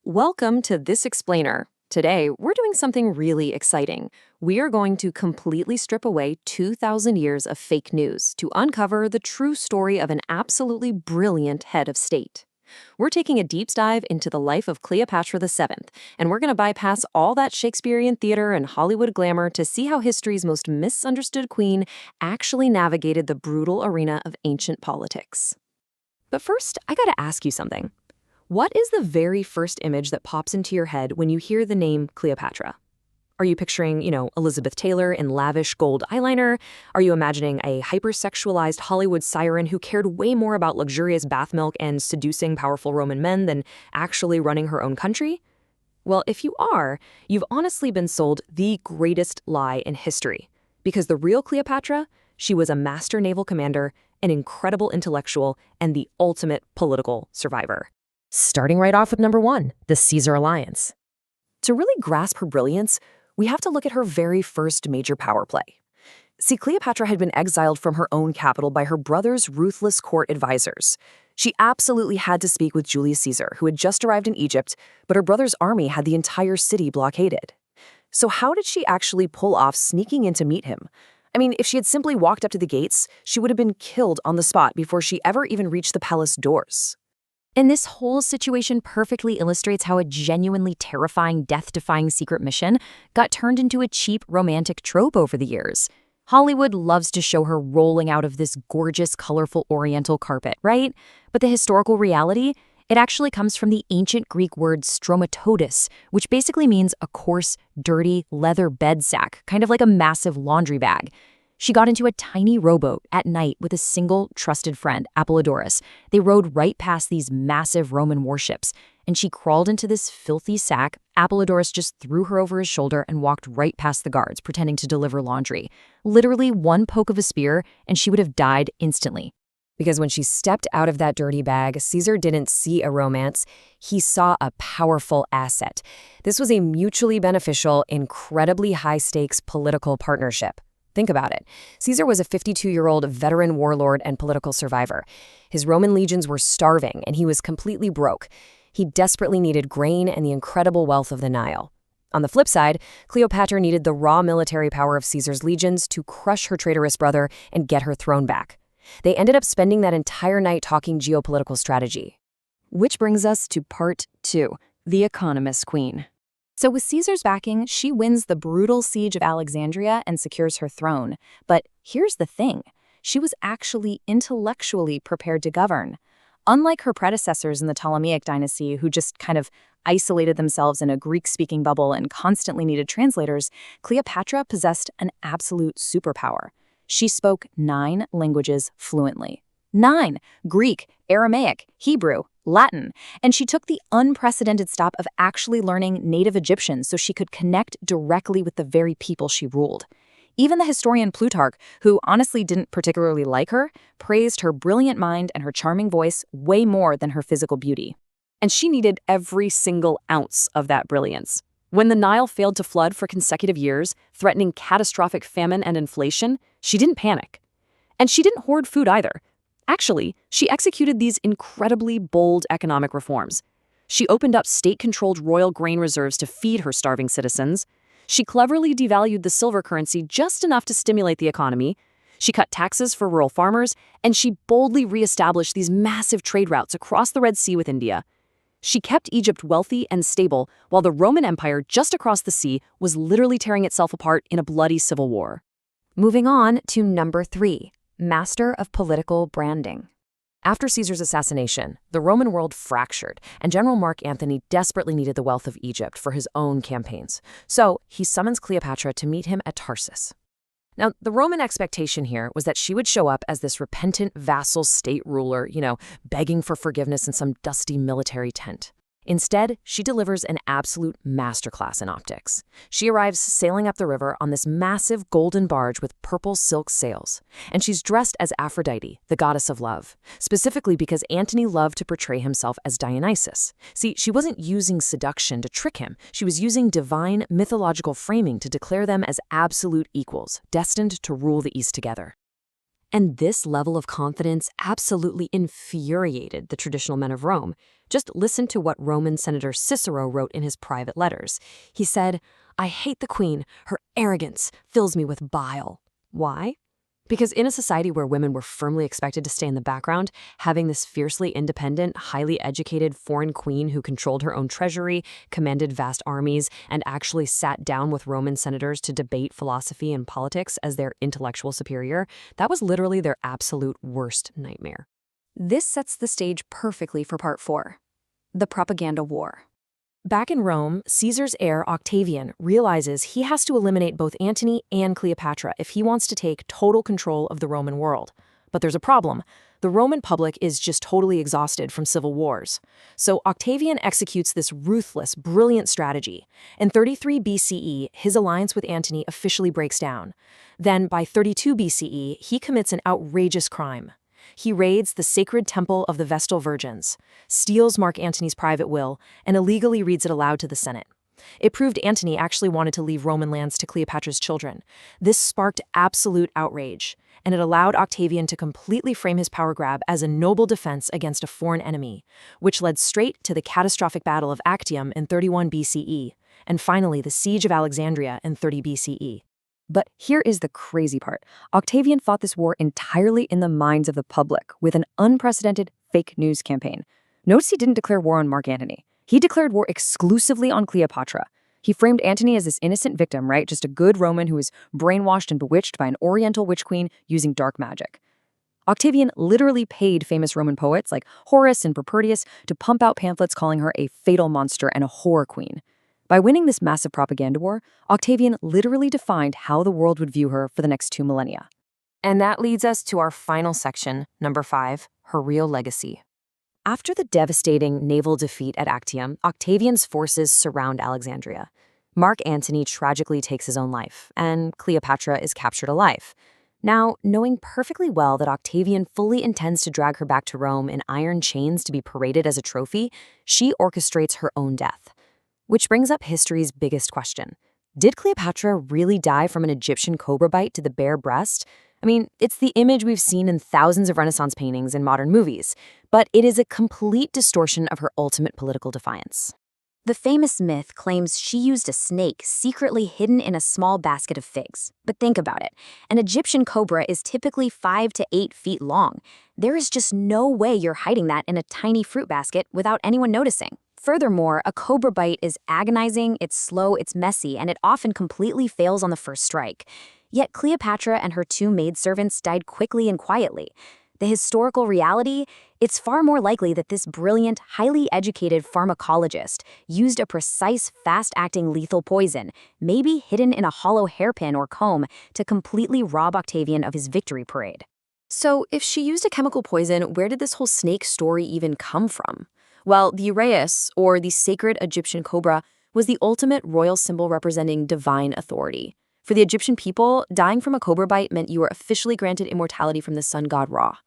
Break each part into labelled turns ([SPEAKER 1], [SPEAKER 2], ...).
[SPEAKER 1] Welcome to This Explainer. Today, we're doing something really exciting. We are going to completely strip away 2,000 years of fake news to uncover the true story of an absolutely brilliant head of state. We're taking a deep dive into the life of Cleopatra VII, and we're going to bypass all that Shakespearean theater and Hollywood glamour to see how history's most misunderstood queen actually navigated the brutal arena of ancient politics. But first, I gotta ask you something. What is the very first image that pops into your head when you hear the name Cleopatra? Are you picturing, Elizabeth Taylor in lavish gold eyeliner? Are you imagining a hyper-sexualized Hollywood siren who cared way more about luxurious bath milk and seducing powerful Roman men than actually running her own country? Well, if you are, you've honestly been sold the greatest lie in history. Because the real Cleopatra, she was a master naval commander, an incredible intellectual, and the ultimate political survivor. Starting right off with number one, the Caesar alliance. To really grasp her brilliance, we have to look at her very first major power play. See, Cleopatra had been exiled from her own capital by her brother's ruthless court advisors. She absolutely had to speak with Julius Caesar, who had just arrived in Egypt, but her brother's army had the entire city blockaded. So how did she actually pull off sneaking in to meet him? I mean, if she had simply walked up to the gates, she would have been killed on the spot before she ever even reached the palace doors. And this whole situation perfectly illustrates how a genuinely terrifying, death-defying secret mission got turned into a cheap romantic trope over the years. Hollywood loves to show her rolling out of this gorgeous, colorful oriental carpet, right? But the historical reality, it actually comes from the ancient Greek word stromatotis, which basically means a coarse, dirty leather bed sack, kind of like a massive laundry bag. She got into a tiny rowboat at night with a single trusted friend, Apollodorus. They rowed right past these massive Roman warships, and she crawled into this filthy sack. Apollodorus just threw her over his shoulder and walked right past the guards, pretending to deliver laundry. Literally one poke of a spear, and she would have died instantly. Because when she stepped out of that dirty bag, Caesar didn't see a romance. He saw a powerful asset. This was a mutually beneficial, incredibly high-stakes political partnership. Think about it. Caesar was a 52-year-old veteran warlord and political survivor. His Roman legions were starving, and he was completely broke. He desperately needed grain and the incredible wealth of the Nile. On the flip side, Cleopatra needed the raw military power of Caesar's legions to crush her traitorous brother and get her throne back. They ended up spending that entire night talking geopolitical strategy. Which brings us to part two, the economist queen. So with Caesar's backing, she wins the brutal siege of Alexandria and secures her throne. But here's the thing. She was actually intellectually prepared to govern. Unlike her predecessors in the Ptolemaic dynasty, who just kind of isolated themselves in a Greek-speaking bubble and constantly needed translators, Cleopatra possessed an absolute superpower. She spoke 9 languages fluently. 9! Greek, Aramaic, Hebrew, Latin, and she took the unprecedented step of actually learning native Egyptian so she could connect directly with the very people she ruled. Even the historian Plutarch, who honestly didn't particularly like her, praised her brilliant mind and her charming voice way more than her physical beauty. And she needed every single ounce of that brilliance. When the Nile failed to flood for consecutive years, threatening catastrophic famine and inflation, she didn't panic. And she didn't hoard food either. Actually, she executed these incredibly bold economic reforms. She opened up state-controlled royal grain reserves to feed her starving citizens. She cleverly devalued the silver currency just enough to stimulate the economy. She cut taxes for rural farmers, and she boldly reestablished these massive trade routes across the Red Sea with India. She kept Egypt wealthy and stable, while the Roman Empire just across the sea was literally tearing itself apart in a bloody civil war. Moving on to number 3. Master of political branding. After Caesar's assassination, the Roman world fractured, and General Mark Antony desperately needed the wealth of Egypt for his own campaigns. So he summons Cleopatra to meet him at Tarsus. Now, the Roman expectation here was that she would show up as this repentant vassal state ruler, begging for forgiveness in some dusty military tent. Instead, she delivers an absolute masterclass in optics. She arrives sailing up the river on this massive golden barge with purple silk sails, and she's dressed as Aphrodite, the goddess of love, specifically because Antony loved to portray himself as Dionysus. See, she wasn't using seduction to trick him. She was using divine mythological framing to declare them as absolute equals, destined to rule the East together. And this level of confidence absolutely infuriated the traditional men of Rome. Just listen to what Roman Senator Cicero wrote in his private letters. He said, "I hate the queen. Her arrogance fills me with bile." Why? Because in a society where women were firmly expected to stay in the background, having this fiercely independent, highly educated foreign queen who controlled her own treasury, commanded vast armies, and actually sat down with Roman senators to debate philosophy and politics as their intellectual superior, that was literally their absolute worst nightmare. This sets the stage perfectly for part 4, the propaganda war. Back in Rome, Caesar's heir Octavian realizes he has to eliminate both Antony and Cleopatra if he wants to take total control of the Roman world. But there's a problem. The Roman public is just totally exhausted from civil wars. So Octavian executes this ruthless, brilliant strategy. In 33 BCE, his alliance with Antony officially breaks down. Then, by 32 BCE, he commits an outrageous crime. He raids the sacred temple of the Vestal Virgins, steals Mark Antony's private will, and illegally reads it aloud to the Senate. It proved Antony actually wanted to leave Roman lands to Cleopatra's children. This sparked absolute outrage, and it allowed Octavian to completely frame his power grab as a noble defense against a foreign enemy, which led straight to the catastrophic Battle of Actium in 31 BCE, and finally the Siege of Alexandria in 30 BCE. But here is the crazy part. Octavian fought this war entirely in the minds of the public with an unprecedented fake news campaign. Notice he didn't declare war on Mark Antony. He declared war exclusively on Cleopatra. He framed Antony as this innocent victim, right? Just a good Roman who was brainwashed and bewitched by an oriental witch queen using dark magic. Octavian literally paid famous Roman poets like Horace and Propertius to pump out pamphlets calling her a fatal monster and a whore queen. By winning this massive propaganda war, Octavian literally defined how the world would view her for the next 2 millennia. And that leads us to our final section, number 5, her real legacy. After the devastating naval defeat at Actium, Octavian's forces surround Alexandria. Mark Antony tragically takes his own life, and Cleopatra is captured alive. Now, knowing perfectly well that Octavian fully intends to drag her back to Rome in iron chains to be paraded as a trophy, she orchestrates her own death. Which brings up history's biggest question. Did Cleopatra really die from an Egyptian cobra bite to the bare breast? I mean, it's the image we've seen in thousands of Renaissance paintings and modern movies, but it is a complete distortion of her ultimate political defiance.
[SPEAKER 2] The famous myth claims she used a snake secretly hidden in a small basket of figs. But think about it. An Egyptian cobra is typically 5 to 8 feet long. There is just no way you're hiding that in a tiny fruit basket without anyone noticing. Furthermore, a cobra bite is agonizing, it's slow, it's messy, and it often completely fails on the first strike. Yet Cleopatra and her 2 maidservants died quickly and quietly. The historical reality? It's far more likely that this brilliant, highly educated pharmacologist used a precise, fast-acting lethal poison, maybe hidden in a hollow hairpin or comb, to completely rob Octavian of his victory parade.
[SPEAKER 1] So, if she used a chemical poison, where did this whole snake story even come from? Well, the uraeus, or the sacred Egyptian cobra, was the ultimate royal symbol representing divine authority. For the Egyptian people, dying from a cobra bite meant you were officially granted immortality from the sun god Ra.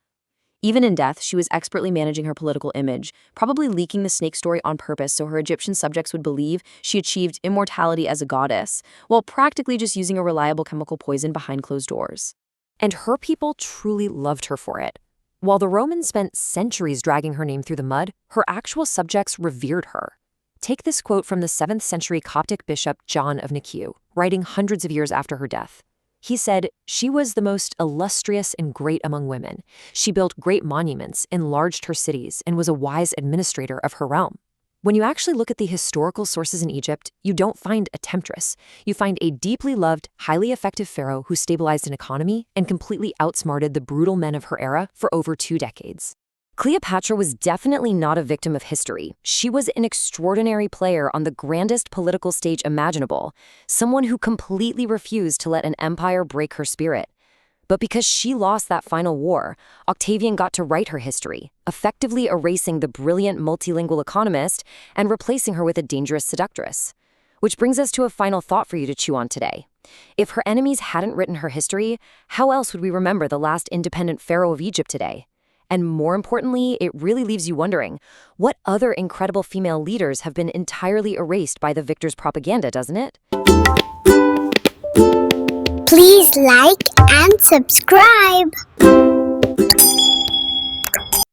[SPEAKER 1] Even in death, she was expertly managing her political image, probably leaking the snake story on purpose so her Egyptian subjects would believe she achieved immortality as a goddess, while practically just using a reliable chemical poison behind closed doors. And her people truly loved her for it. While the Romans spent centuries dragging her name through the mud, her actual subjects revered her. Take this quote from the 7th century Coptic bishop John of Nicaea, writing hundreds of years after her death. He said, "She was the most illustrious and great among women. She built great monuments, enlarged her cities, and was a wise administrator of her realm." When you actually look at the historical sources in Egypt, you don't find a temptress. You find a deeply loved, highly effective pharaoh who stabilized an economy and completely outsmarted the brutal men of her era for over 2 decades. Cleopatra was definitely not a victim of history. She was an extraordinary player on the grandest political stage imaginable, someone who completely refused to let an empire break her spirit. But because she lost that final war, Octavian got to write her history, effectively erasing the brilliant multilingual economist and replacing her with a dangerous seductress. Which brings us to a final thought for you to chew on today. If her enemies hadn't written her history, how else would we remember the last independent pharaoh of Egypt today? And more importantly, it really leaves you wondering, what other incredible female leaders have been entirely erased by the victor's propaganda, doesn't it?
[SPEAKER 3] Please like and subscribe.